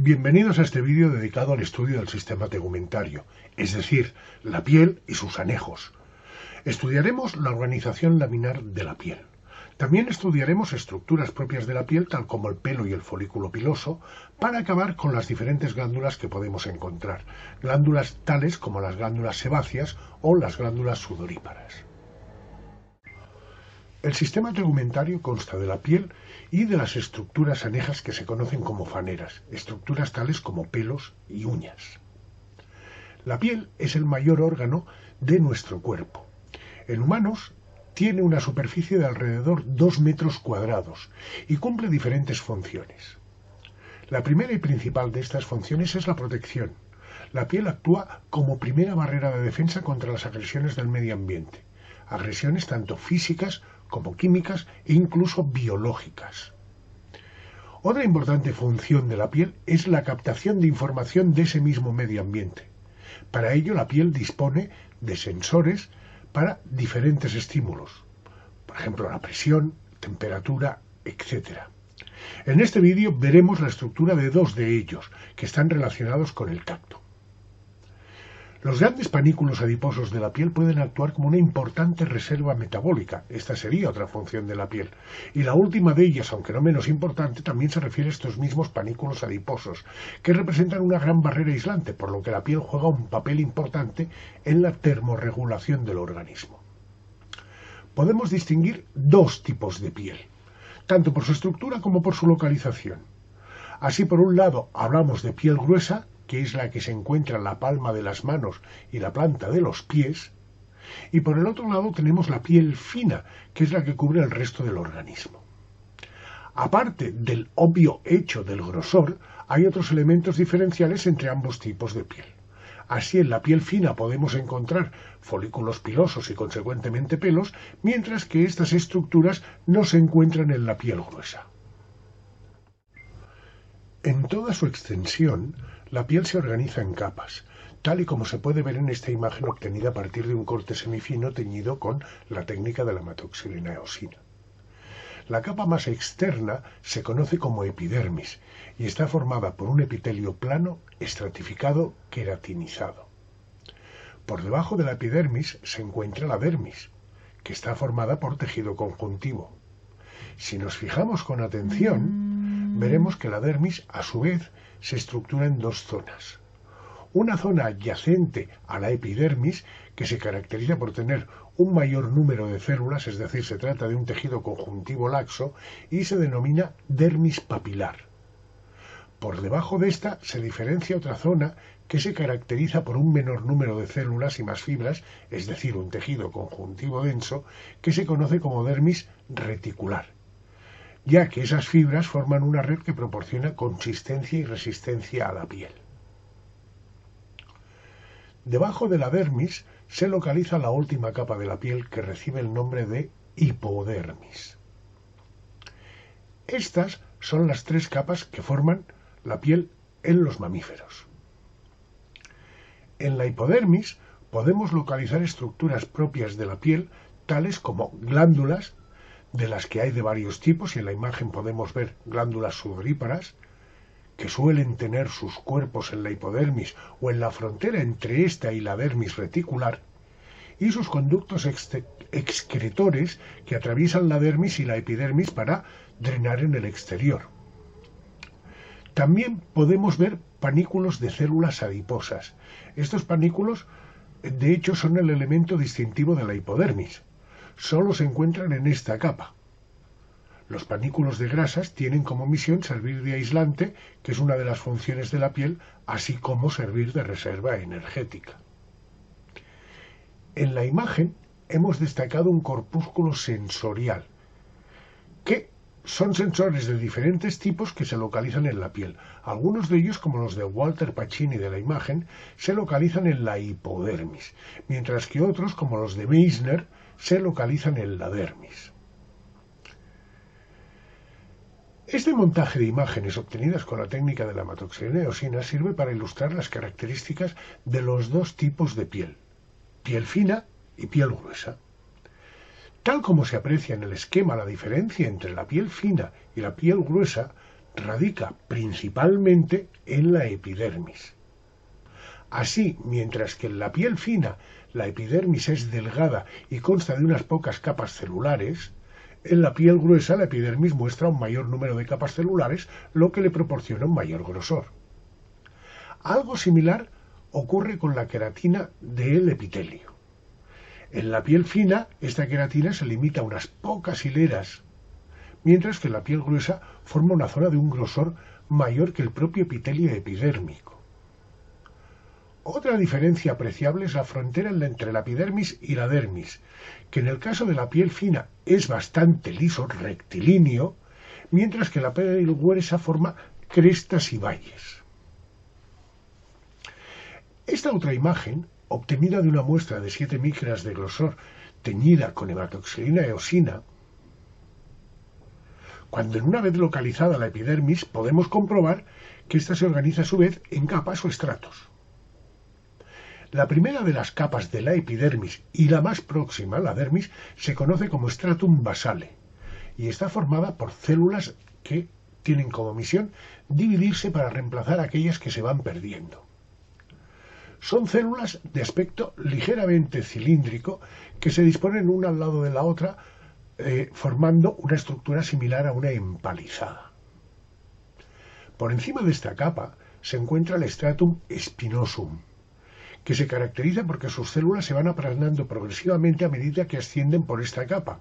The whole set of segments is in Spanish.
Bienvenidos a este vídeo dedicado al estudio del sistema tegumentario, es decir, la piel y sus anejos. Estudiaremos la organización laminar de la piel. También estudiaremos estructuras propias de la piel, tal como el pelo y el folículo piloso, para acabar con las diferentes glándulas que podemos encontrar, glándulas tales como las glándulas sebáceas o las glándulas sudoríparas. El sistema tegumentario consta de la piel y de las estructuras anejas que se conocen como faneras, estructuras tales como pelos y uñas. La piel es el mayor órgano de nuestro cuerpo. En humanos tiene una superficie de alrededor 2 metros cuadrados y cumple diferentes funciones. La primera y principal de estas funciones es la protección. La piel actúa como primera barrera de defensa contra las agresiones del medio ambiente, agresiones tanto físicas como químicas e incluso biológicas. Otra importante función de la piel es la captación de información de ese mismo medio ambiente. Para ello, la piel dispone de sensores para diferentes estímulos, por ejemplo, la presión, temperatura, etc. En este vídeo veremos la estructura de 2 de ellos, que están relacionados con el tacto. Los grandes panículos adiposos de la piel pueden actuar como una importante reserva metabólica. Esta sería otra función de la piel. Y la última de ellas, aunque no menos importante, también se refiere a estos mismos panículos adiposos, que representan una gran barrera aislante, por lo que la piel juega un papel importante en la termorregulación del organismo. Podemos distinguir 2 tipos de piel, tanto por su estructura como por su localización. Así, por un lado, hablamos de piel gruesa, que es la que se encuentra en la palma de las manos y la planta de los pies, y por el otro lado tenemos la piel fina, que es la que cubre el resto del organismo. Aparte del obvio hecho del grosor, hay otros elementos diferenciales entre ambos tipos de piel. Así, en la piel fina podemos encontrar folículos pilosos y consecuentemente pelos, mientras que estas estructuras no se encuentran en la piel gruesa. En toda su extensión, la piel se organiza en capas, tal y como se puede ver en esta imagen obtenida a partir de un corte semifino teñido con la técnica de la amatoxilina eosina. La capa más externa se conoce como epidermis y está formada por un epitelio plano, estratificado, queratinizado. Por debajo de la epidermis se encuentra la dermis, que está formada por tejido conjuntivo. Si nos fijamos con atención, veremos que la dermis, a su vez, se estructura en 2 zonas. Una zona adyacente a la epidermis, que se caracteriza por tener un mayor número de células, es decir, se trata de un tejido conjuntivo laxo, y se denomina dermis papilar. Por debajo de esta se diferencia otra zona que se caracteriza por un menor número de células y más fibras, es decir, un tejido conjuntivo denso, que se conoce como dermis reticular, ya que esas fibras forman una red que proporciona consistencia y resistencia a la piel. Debajo de la dermis se localiza la última capa de la piel, que recibe el nombre de hipodermis. Estas son las 3 capas que forman la piel en los mamíferos. En la hipodermis podemos localizar estructuras propias de la piel, tales como glándulas, de las que hay de varios tipos, y en la imagen podemos ver glándulas sudoríparas, que suelen tener sus cuerpos en la hipodermis o en la frontera entre esta y la dermis reticular, y sus conductos excretores que atraviesan la dermis y la epidermis para drenar en el exterior. También podemos ver panículos de células adiposas. Estos panículos, de hecho, son el elemento distintivo de la hipodermis. Solo se encuentran en esta capa. Los panículos de grasas tienen como misión servir de aislante, que es una de las funciones de la piel, así como servir de reserva energética. En la imagen hemos destacado un corpúsculo sensorial, que son sensores de diferentes tipos que se localizan en la piel. Algunos de ellos, como los de Walter Pacini de la imagen, se localizan en la hipodermis, mientras que otros, como los de Meissner, se localizan en la dermis. Este montaje de imágenes obtenidas con la técnica de la amatoxilina eosina sirve para ilustrar las características de los 2 tipos de piel fina y piel gruesa. Tal como se aprecia en el esquema la diferencia entre la piel fina y la piel gruesa, radica principalmente en la epidermis. Así, mientras que en la piel fina la epidermis es delgada y consta de unas pocas capas celulares, en la piel gruesa la epidermis muestra un mayor número de capas celulares, lo que le proporciona un mayor grosor. Algo similar ocurre con la queratina del epitelio. En la piel fina, esta queratina se limita a unas pocas hileras, mientras que la piel gruesa forma una zona de un grosor mayor que el propio epitelio epidérmico. Otra diferencia apreciable es la frontera entre la epidermis y la dermis, que en el caso de la piel fina es bastante liso, rectilíneo, mientras que la piel gruesa forma crestas y valles. Esta otra imagen, obtenida de una muestra de 7 micras de grosor teñida con hematoxilina eosina, cuando en una vez localizada la epidermis podemos comprobar que ésta se organiza a su vez en capas o estratos. La primera de las capas de la epidermis y la más próxima, la dermis, se conoce como stratum basale y está formada por células que tienen como misión dividirse para reemplazar aquellas que se van perdiendo. Son células de aspecto ligeramente cilíndrico que se disponen una al lado de la otra, formando una estructura similar a una empalizada. Por encima de esta capa se encuentra el stratum spinosum, que se caracteriza porque sus células se van aplanando progresivamente a medida que ascienden por esta capa.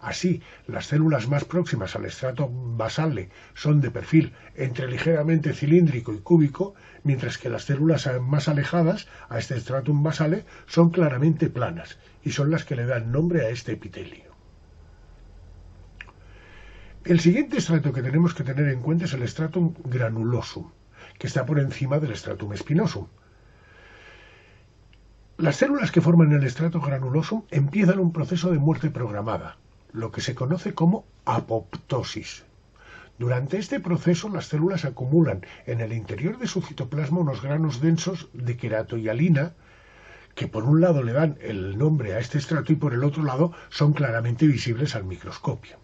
Así, las células más próximas al estrato basale son de perfil entre ligeramente cilíndrico y cúbico, mientras que las células más alejadas a este stratum basale son claramente planas y son las que le dan nombre a este epitelio. El siguiente estrato que tenemos que tener en cuenta es el stratum granulosum, que está por encima del stratum spinosum. Las células que forman el estrato granulosum empiezan un proceso de muerte programada, lo que se conoce como apoptosis. Durante este proceso, las células acumulan en el interior de su citoplasma unos granos densos de queratohialina, que por un lado le dan el nombre a este estrato y por el otro lado son claramente visibles al microscopio.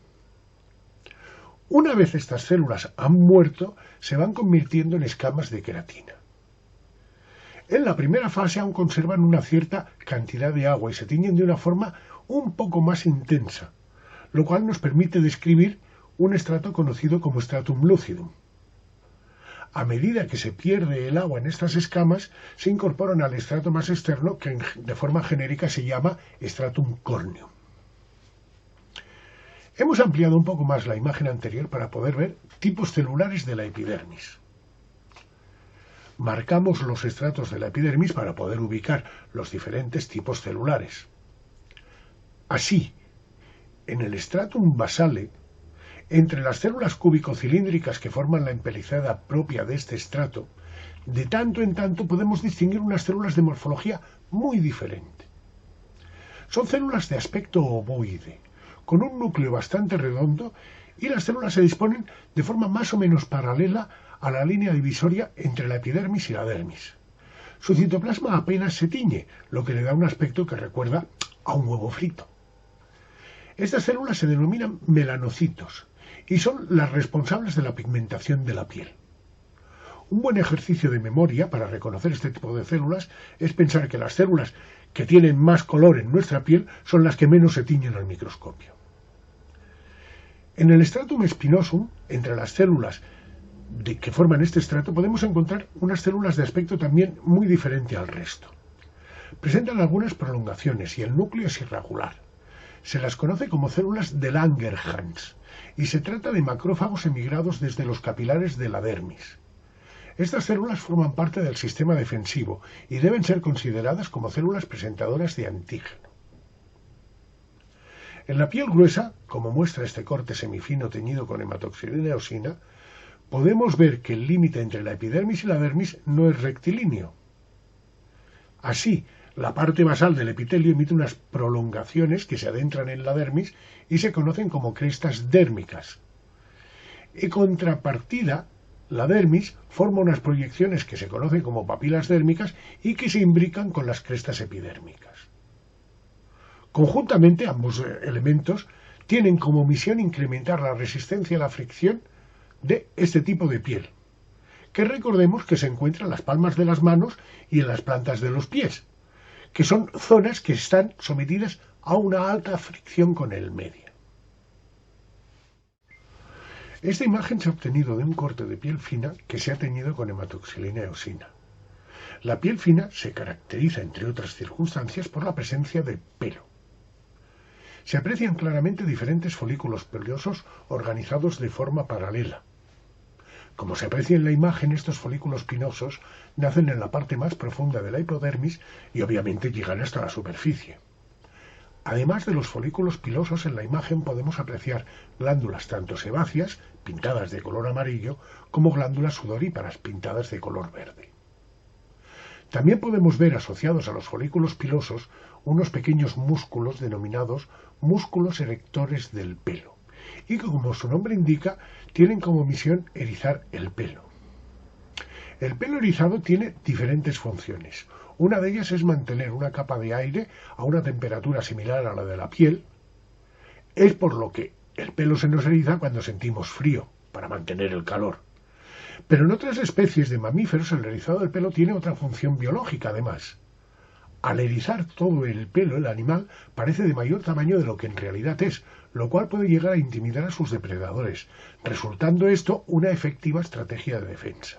Una vez estas células han muerto, se van convirtiendo en escamas de queratina. En la primera fase aún conservan una cierta cantidad de agua y se tiñen de una forma un poco más intensa, lo cual nos permite describir un estrato conocido como stratum lucidum. A medida que se pierde el agua en estas escamas, se incorporan al estrato más externo, que de forma genérica se llama stratum corneum. Hemos ampliado un poco más la imagen anterior para poder ver tipos celulares de la epidermis. Marcamos los estratos de la epidermis para poder ubicar los diferentes tipos celulares. Así, en el stratum basale, entre las células cúbico-cilíndricas que forman la empalizada propia de este estrato, de tanto en tanto podemos distinguir unas células de morfología muy diferente. Son células de aspecto ovoide, con un núcleo bastante redondo, y las células se disponen de forma más o menos paralela a la línea divisoria entre la epidermis y la dermis. Su citoplasma apenas se tiñe, lo que le da un aspecto que recuerda a un huevo frito. Estas células se denominan melanocitos y son las responsables de la pigmentación de la piel. Un buen ejercicio de memoria para reconocer este tipo de células es pensar que las células que tienen más color en nuestra piel son las que menos se tiñen al microscopio. En el stratum spinosum, entre las células que forman este estrato, podemos encontrar unas células de aspecto también muy diferente al resto. Presentan algunas prolongaciones y el núcleo es irregular. Se las conoce como células de Langerhans y se trata de macrófagos emigrados desde los capilares de la dermis. Estas células forman parte del sistema defensivo y deben ser consideradas como células presentadoras de antígeno. En la piel gruesa, como muestra este corte semifino teñido con hematoxilina eosina, podemos ver que el límite entre la epidermis y la dermis no es rectilíneo. Así, la parte basal del epitelio emite unas prolongaciones que se adentran en la dermis y se conocen como crestas dérmicas. En contrapartida, la dermis forma unas proyecciones que se conocen como papilas dérmicas y que se imbrican con las crestas epidérmicas. Conjuntamente, ambos elementos tienen como misión incrementar la resistencia a la fricción de este tipo de piel, que recordemos que se encuentra en las palmas de las manos y en las plantas de los pies, que son zonas que están sometidas a una alta fricción con el medio. Esta imagen se ha obtenido de un corte de piel fina que se ha teñido con hematoxilina eosina. La piel fina se caracteriza, entre otras circunstancias, por la presencia de pelo. Se aprecian claramente diferentes folículos pilosos organizados de forma paralela. Como se aprecia en la imagen, estos folículos pinosos nacen en la parte más profunda de la hipodermis y obviamente llegan hasta la superficie. Además de los folículos pilosos, en la imagen podemos apreciar glándulas tanto sebáceas, pintadas de color amarillo, como glándulas sudoríparas, pintadas de color verde. También podemos ver asociados a los folículos pilosos unos pequeños músculos denominados músculos erectores del pelo, y que, como su nombre indica, tienen como misión erizar el pelo. El pelo erizado tiene diferentes funciones. Una de ellas es mantener una capa de aire a una temperatura similar a la de la piel. Es por lo que el pelo se nos eriza cuando sentimos frío, para mantener el calor. Pero en otras especies de mamíferos el erizado del pelo tiene otra función biológica además. Al erizar todo el pelo, el animal parece de mayor tamaño de lo que en realidad es, lo cual puede llegar a intimidar a sus depredadores, resultando esto una efectiva estrategia de defensa.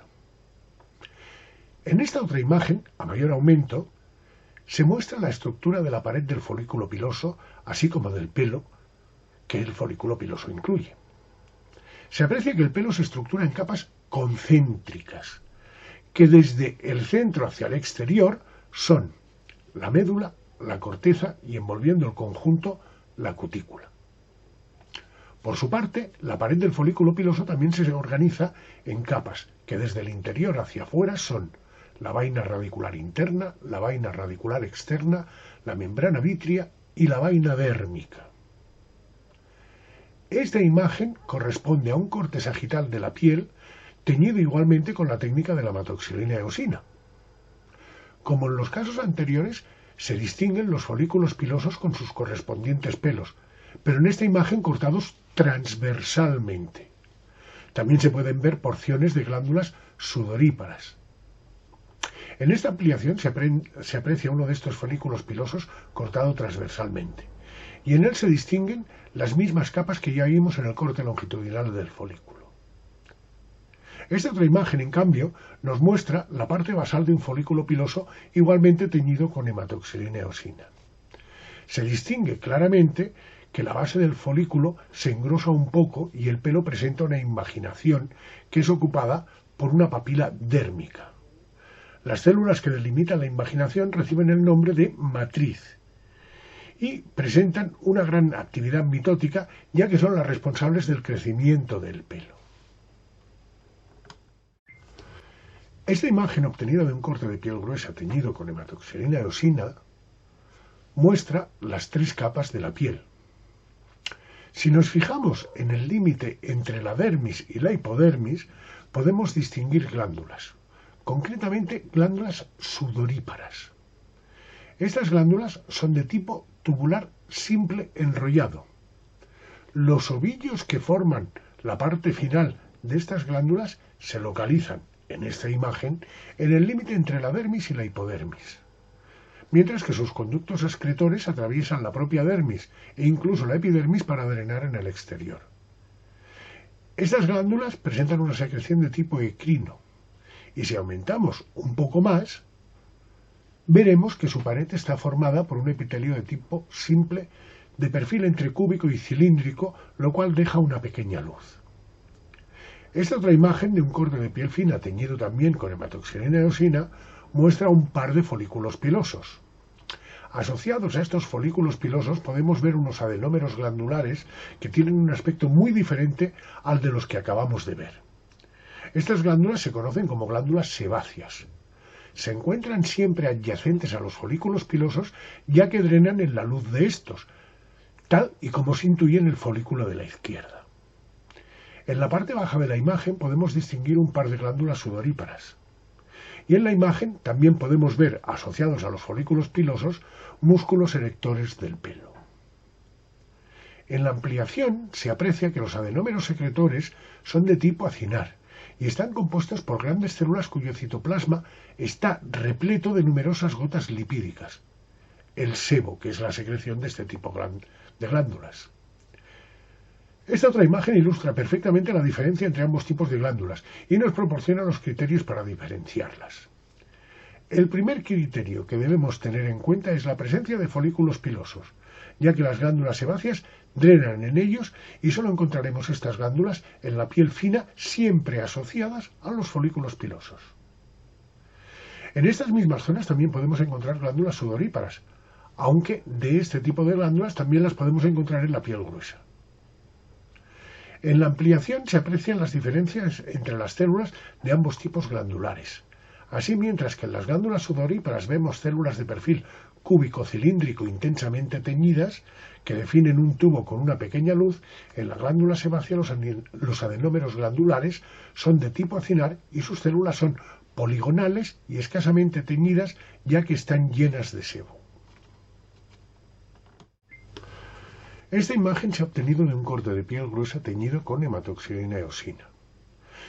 En esta otra imagen, a mayor aumento, se muestra la estructura de la pared del folículo piloso, así como del pelo que el folículo piloso incluye. Se aprecia que el pelo se estructura en capas concéntricas, que desde el centro hacia el exterior son la médula, la corteza y, envolviendo el conjunto, la cutícula. Por su parte, la pared del folículo piloso también se organiza en capas, que desde el interior hacia afuera son la vaina radicular interna, la vaina radicular externa, la membrana vítrea y la vaina dérmica. Esta imagen corresponde a un corte sagital de la piel teñido igualmente con la técnica de la hematoxilina eosina. Como en los casos anteriores, se distinguen los folículos pilosos con sus correspondientes pelos, pero en esta imagen cortados transversalmente. También se pueden ver porciones de glándulas sudoríparas. En esta ampliación se aprecia uno de estos folículos pilosos cortado transversalmente, y en él se distinguen las mismas capas que ya vimos en el corte longitudinal del folículo. Esta otra imagen, en cambio, nos muestra la parte basal de un folículo piloso igualmente teñido con hematoxilina eosina. Se distingue claramente que la base del folículo se engrosa un poco y el pelo presenta una imaginación que es ocupada por una papila dérmica. Las células que delimitan la imaginación reciben el nombre de matriz y presentan una gran actividad mitótica, ya que son las responsables del crecimiento del pelo. Esta imagen, obtenida de un corte de piel gruesa teñido con hematoxilina eosina, muestra las tres capas de la piel. Si nos fijamos en el límite entre la dermis y la hipodermis, podemos distinguir glándulas, concretamente glándulas sudoríparas. Estas glándulas son de tipo tubular simple enrollado. Los ovillos que forman la parte final de estas glándulas se localizan, en esta imagen, en el límite entre la dermis y la hipodermis, mientras que sus conductos excretores atraviesan la propia dermis e incluso la epidermis para drenar en el exterior. Estas glándulas presentan una secreción de tipo ecrino, y si aumentamos un poco más, veremos que su pared está formada por un epitelio de tipo simple, de perfil entre cúbico y cilíndrico, lo cual deja una pequeña luz. Esta otra imagen de un corte de piel fina teñido también con hematoxilina eosina muestra un par de folículos pilosos. Asociados a estos folículos pilosos podemos ver unos adenómeros glandulares que tienen un aspecto muy diferente al de los que acabamos de ver. Estas glándulas se conocen como glándulas sebáceas. Se encuentran siempre adyacentes a los folículos pilosos, ya que drenan en la luz de estos, tal y como se intuye en el folículo de la izquierda. En la parte baja de la imagen podemos distinguir un par de glándulas sudoríparas. Y en la imagen también podemos ver, asociados a los folículos pilosos, músculos erectores del pelo. En la ampliación se aprecia que los adenómeros secretores son de tipo acinar y están compuestos por grandes células cuyo citoplasma está repleto de numerosas gotas lipídicas, el sebo, que es la secreción de este tipo de glándulas. Esta otra imagen ilustra perfectamente la diferencia entre ambos tipos de glándulas y nos proporciona los criterios para diferenciarlas. El primer criterio que debemos tener en cuenta es la presencia de folículos pilosos, ya que las glándulas sebáceas drenan en ellos y solo encontraremos estas glándulas en la piel fina siempre asociadas a los folículos pilosos. En estas mismas zonas también podemos encontrar glándulas sudoríparas, aunque de este tipo de glándulas también las podemos encontrar en la piel gruesa. En la ampliación se aprecian las diferencias entre las células de ambos tipos glandulares. Así, mientras que en las glándulas sudoríparas vemos células de perfil cúbico-cilíndrico intensamente teñidas, que definen un tubo con una pequeña luz, en la glándula sebácea los adenómeros glandulares son de tipo acinar y sus células son poligonales y escasamente teñidas, ya que están llenas de sebo. Esta imagen se ha obtenido de un corte de piel gruesa teñido con hematoxilina eosina.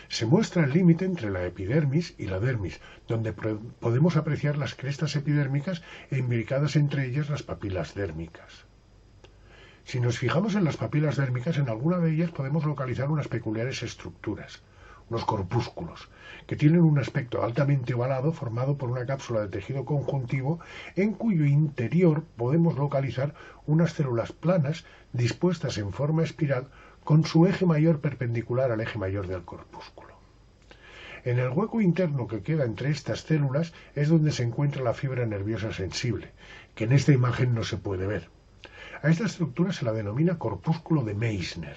Se muestra el límite entre la epidermis y la dermis, donde podemos apreciar las crestas epidérmicas e imbricadas entre ellas las papilas dérmicas. Si nos fijamos en las papilas dérmicas, en alguna de ellas podemos localizar unas peculiares estructuras, unos corpúsculos, que tienen un aspecto altamente ovalado formado por una cápsula de tejido conjuntivo en cuyo interior podemos localizar unas células planas dispuestas en forma espiral con su eje mayor perpendicular al eje mayor del corpúsculo. En el hueco interno que queda entre estas células es donde se encuentra la fibra nerviosa sensible, que en esta imagen no se puede ver. A esta estructura se la denomina corpúsculo de Meissner,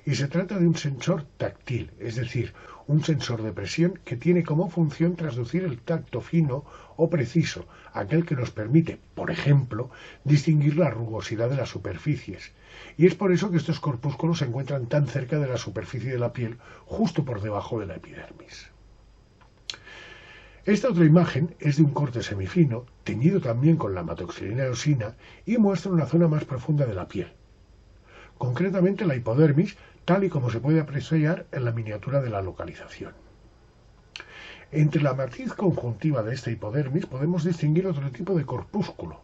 y se trata de un sensor táctil, es decir, un sensor de presión que tiene como función transducir el tacto fino o preciso, aquel que nos permite, por ejemplo, distinguir la rugosidad de las superficies. Y es por eso que estos corpúsculos se encuentran tan cerca de la superficie de la piel, justo por debajo de la epidermis. Esta otra imagen es de un corte semifino, teñido también con la hematoxilina eosina, y muestra una zona más profunda de la piel, concretamente la hipodermis, tal y como se puede apreciar en la miniatura de la localización. Entre la matriz conjuntiva de esta hipodermis podemos distinguir otro tipo de corpúsculo.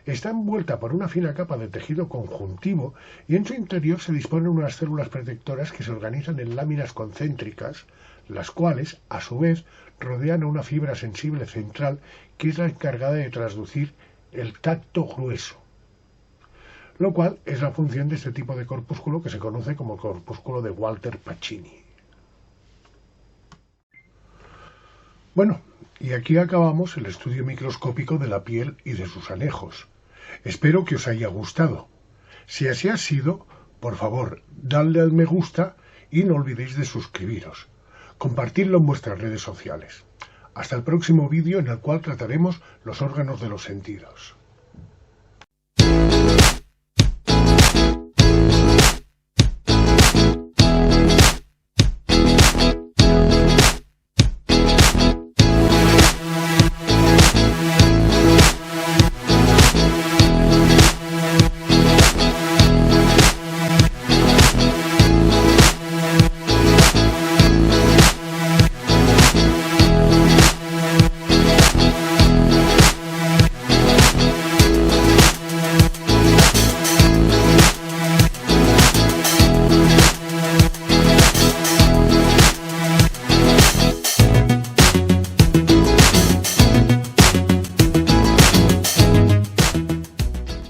Está envuelta por una fina capa de tejido conjuntivo y en su interior se disponen unas células protectoras que se organizan en láminas concéntricas, las cuales, a su vez, rodean a una fibra sensible central que es la encargada de transducir el tacto grueso, lo cual es la función de este tipo de corpúsculo que se conoce como corpúsculo de Walter Pacini. Bueno, y aquí acabamos el estudio microscópico de la piel y de sus anejos. Espero que os haya gustado. Si así ha sido, por favor, dadle al me gusta y no olvidéis de suscribiros. Compartidlo en vuestras redes sociales. Hasta el próximo vídeo en el cual trataremos los órganos de los sentidos.